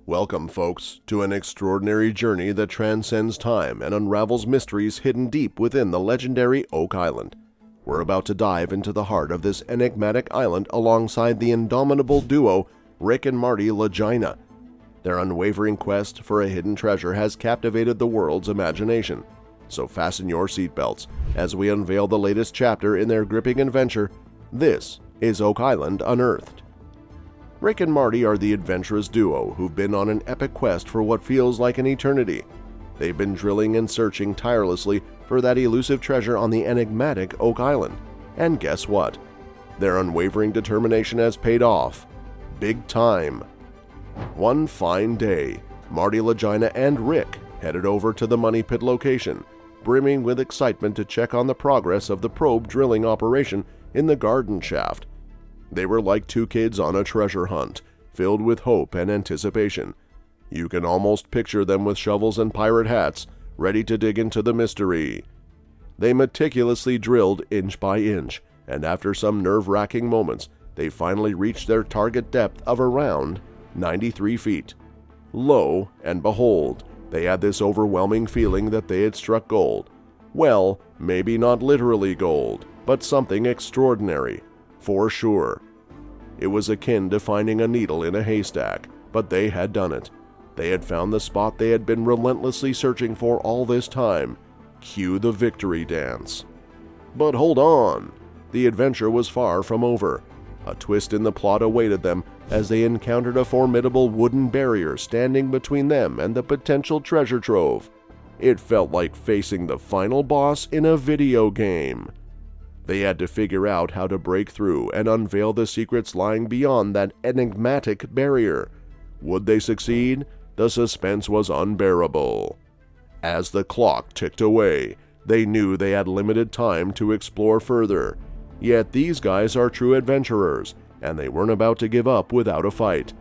Welcome, folks, to an extraordinary journey that transcends time and unravels mysteries hidden deep within the legendary Oak Island. We're about to dive into the heart of this enigmatic island alongside the indomitable duo Rick and Marty Lagina. Their unwavering quest for a hidden treasure has captivated the world's imagination. So fasten your seatbelts as we unveil the latest chapter in their gripping adventure. This is Oak Island Unearthed. Rick and Marty are the adventurous duo who've been on an epic quest for what feels like an eternity. They've been drilling and searching tirelessly for that elusive treasure on the enigmatic Oak Island. And guess what? Their unwavering determination has paid off. Big time. One fine day, Marty Lagina and Rick headed over to the Money Pit location, brimming with excitement to check on the progress of the probe drilling operation in the garden shaft. They were like two kids on a treasure hunt, filled with hope and anticipation. You can almost picture them with shovels and pirate hats, ready to dig into the mystery. They meticulously drilled inch by inch, and after some nerve-wracking moments, they finally reached their target depth of around 93 feet. Lo and behold, they had this overwhelming feeling that they had struck gold. Well, maybe not literally gold, but something extraordinary. For sure. It was akin to finding a needle in a haystack, but they had done it. They had found the spot they had been relentlessly searching for all this time. Cue the victory dance. But hold on. The adventure was far from over. A twist in the plot awaited them as they encountered a formidable wooden barrier standing between them and the potential treasure trove. It felt like facing the final boss in a video game. They had to figure out how to break through and unveil the secrets lying beyond that enigmatic barrier. Would they succeed? The suspense was unbearable. As the clock ticked away, they knew they had limited time to explore further. Yet these guys are true adventurers, and they weren't about to give up without a fight.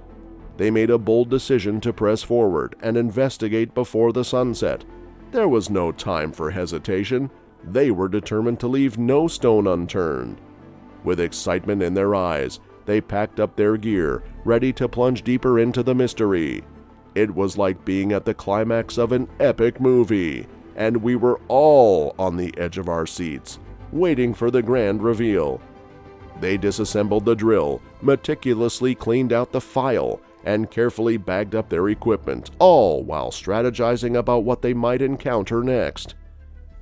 They made a bold decision to press forward and investigate before the sunset. There was no time for hesitation. They were determined to leave no stone unturned. With excitement in their eyes, they packed up their gear, ready to plunge deeper into the mystery. It was like being at the climax of an epic movie, and we were all on the edge of our seats, waiting for the grand reveal. They disassembled the drill, meticulously cleaned out the file, and carefully bagged up their equipment, all while strategizing about what they might encounter next.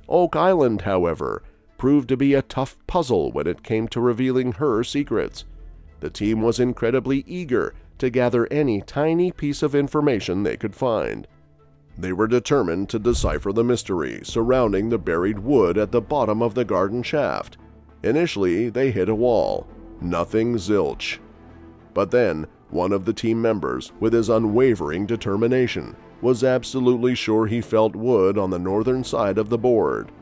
Oak Island, however, proved to be a tough puzzle when it came to revealing her secrets. The team was incredibly eager to gather any tiny piece of information they could find. They were determined to decipher the mystery surrounding the buried wood at the bottom of the garden shaft. Initially, they hit a wall. Nothing zilch. But then, one of the team members, with his unwavering determination, was absolutely sure he felt wood on the northern side of the board.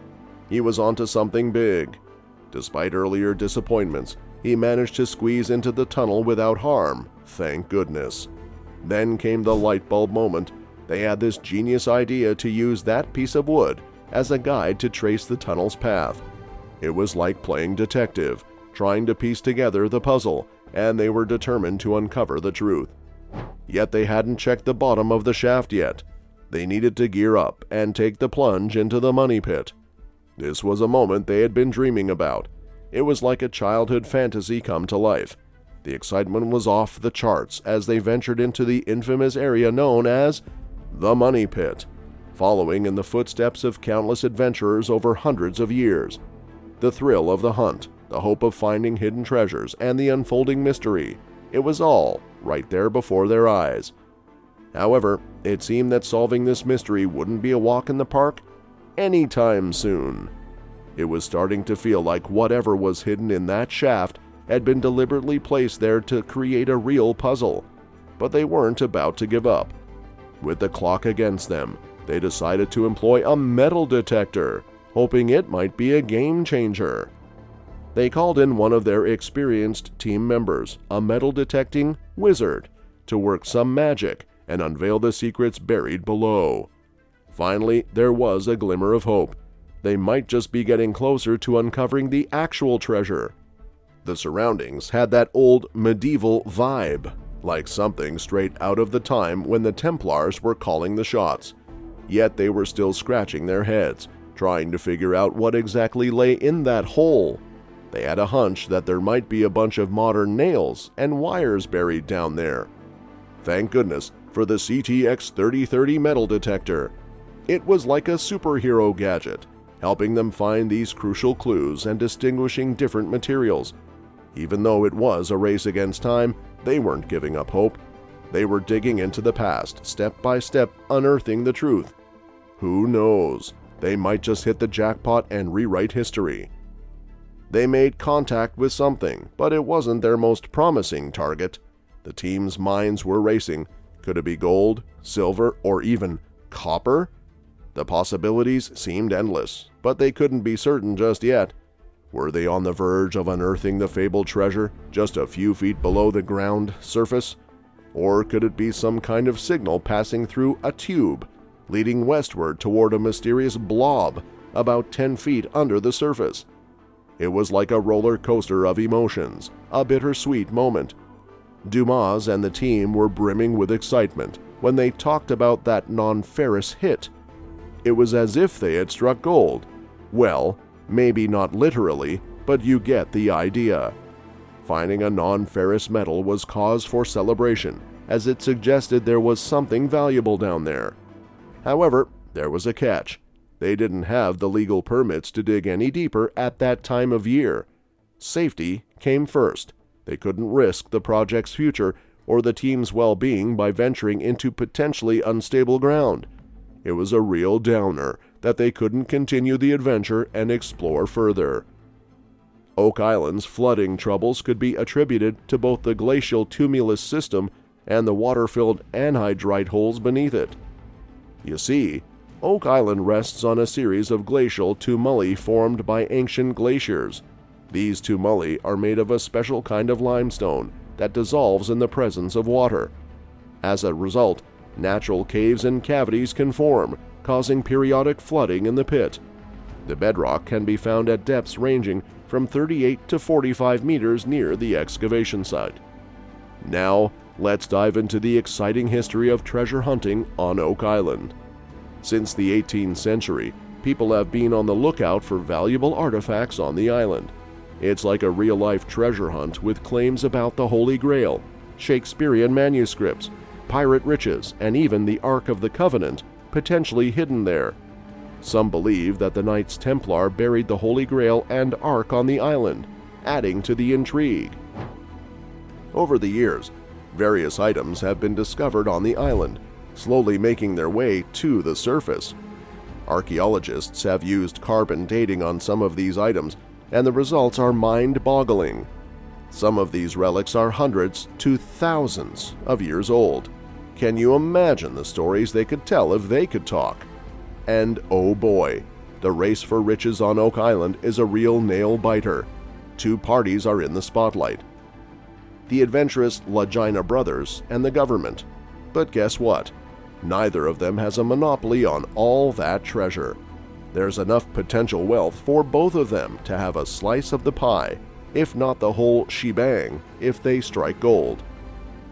He was onto something big. Despite earlier disappointments, he managed to squeeze into the tunnel without harm, thank goodness. Then came the light bulb moment. They had this genius idea to use that piece of wood as a guide to trace the tunnel's path. It was like playing detective, trying to piece together the puzzle, and they were determined to uncover the truth. Yet they hadn't checked the bottom of the shaft yet. They needed to gear up and take the plunge into the money pit. This was a moment they had been dreaming about. It was like a childhood fantasy come to life. The excitement was off the charts as they ventured into the infamous area known as the Money Pit, following in the footsteps of countless adventurers over hundreds of years. The thrill of the hunt, the hope of finding hidden treasures, and the unfolding mystery, it was all right there before their eyes. However, it seemed that solving this mystery wouldn't be a walk in the park anytime soon. It was starting to feel like whatever was hidden in that shaft had been deliberately placed there to create a real puzzle. But they weren't about to give up. With the clock against them, they decided to employ a metal detector, hoping it might be a game changer. They called in one of their experienced team members, a metal detecting wizard, to work some magic and unveil the secrets buried below. Finally, there was a glimmer of hope. They might just be getting closer to uncovering the actual treasure. The surroundings had that old medieval vibe. like something straight out of the time when the Templars were calling the shots. Yet they were still scratching their heads, trying to figure out what exactly lay in that hole. They had a hunch that there might be a bunch of modern nails and wires buried down there. Thank goodness for the CTX 3030 metal detector. It was like a superhero gadget, helping them find these crucial clues and distinguishing different materials. Even though it was a race against time, they weren't giving up hope. They were digging into the past, step by step, unearthing the truth. Who knows? They might just hit the jackpot and rewrite history. They made contact with something, but it wasn't their most promising target. The team's minds were racing. Could it be gold, silver, or even copper? The possibilities seemed endless, but they couldn't be certain just yet. Were they on the verge of unearthing the fabled treasure just a few feet below the ground surface? Or could it be some kind of signal passing through a tube, leading westward toward a mysterious blob about 10 feet under the surface? It was like a roller coaster of emotions, a bittersweet moment. Dumas and the team were brimming with excitement when they talked about that non-ferrous hit. It was as if they had struck gold. Well, maybe not literally, but you get the idea. Finding a non-ferrous metal was cause for celebration, as it suggested there was something valuable down there. However, there was a catch. They didn't have the legal permits to dig any deeper at that time of year. Safety came first. They couldn't risk the project's future or the team's well-being by venturing into potentially unstable ground. It was a real downer that they couldn't continue the adventure and explore further. Oak Island's flooding troubles could be attributed to both the glacial tumulus system and the water-filled anhydrite holes beneath it. You see, Oak Island rests on a series of glacial tumuli formed by ancient glaciers. These tumuli are made of a special kind of limestone that dissolves in the presence of water. As a result, natural caves and cavities can form, causing periodic flooding in the pit. The bedrock can be found at depths ranging from 38 to 45 meters near the excavation site. Now, let's dive into the exciting history of treasure hunting on Oak Island. Since the 18th century, people have been on the lookout for valuable artifacts on the island. It's like a real-life treasure hunt with claims about the Holy Grail, Shakespearean manuscripts, pirate riches, and even the Ark of the Covenant potentially hidden there. Some believe that the Knights Templar buried the Holy Grail and Ark on the island, adding to the intrigue. Over the years, various items have been discovered on the island, slowly making their way to the surface. Archaeologists have used carbon dating on some of these items, and the results are mind-boggling. Some of these relics are hundreds to thousands of years old. Can you imagine the stories they could tell if they could talk? And oh boy, the race for riches on Oak Island is a real nail-biter. Two parties are in the spotlight: the adventurous Lagina brothers and the government. But guess what? Neither of them has a monopoly on all that treasure. There's enough potential wealth for both of them to have a slice of the pie, if not the whole shebang, if they strike gold.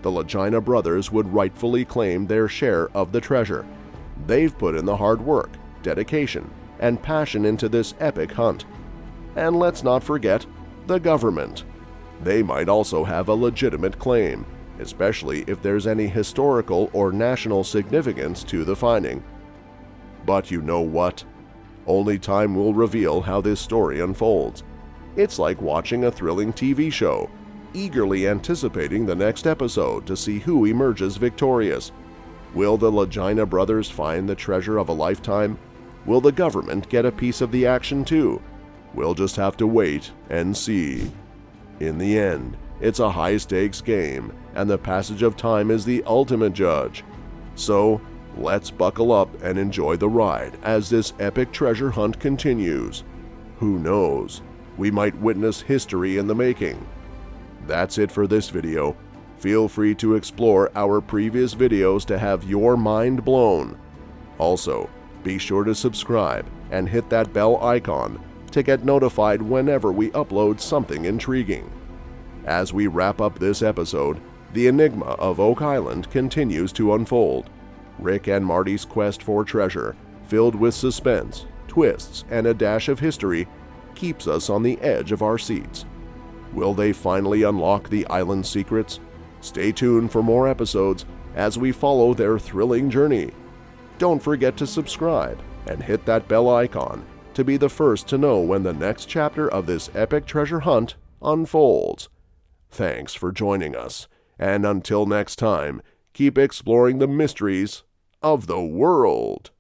The Lagina brothers would rightfully claim their share of the treasure. They've put in the hard work, dedication, and passion into this epic hunt. And let's not forget the government. They might also have a legitimate claim, especially if there's any historical or national significance to the finding. But you know what? Only time will reveal how this story unfolds. It's like watching a thrilling TV show, eagerly anticipating the next episode to see who emerges victorious. Will the Lagina brothers find the treasure of a lifetime? Will the government get a piece of the action too? We'll just have to wait and see. In the end, it's a high-stakes game, and the passage of time is the ultimate judge. So, let's buckle up and enjoy the ride as this epic treasure hunt continues. Who knows? We might witness history in the making. That's it for this video. Feel free to explore our previous videos to have your mind blown. Also, be sure to subscribe and hit that bell icon to get notified whenever we upload something intriguing. As we wrap up this episode, The enigma of Oak Island continues to unfold. Rick and Marty's quest for treasure, filled with suspense, twists, and a dash of history, keeps us on the edge of our seats. Will they finally unlock the island's secrets? Stay tuned for more episodes as we follow their thrilling journey. Don't forget to subscribe and hit that bell icon to be the first to know when the next chapter of this epic treasure hunt unfolds. Thanks for joining us, and until next time, keep exploring the mysteries of the world.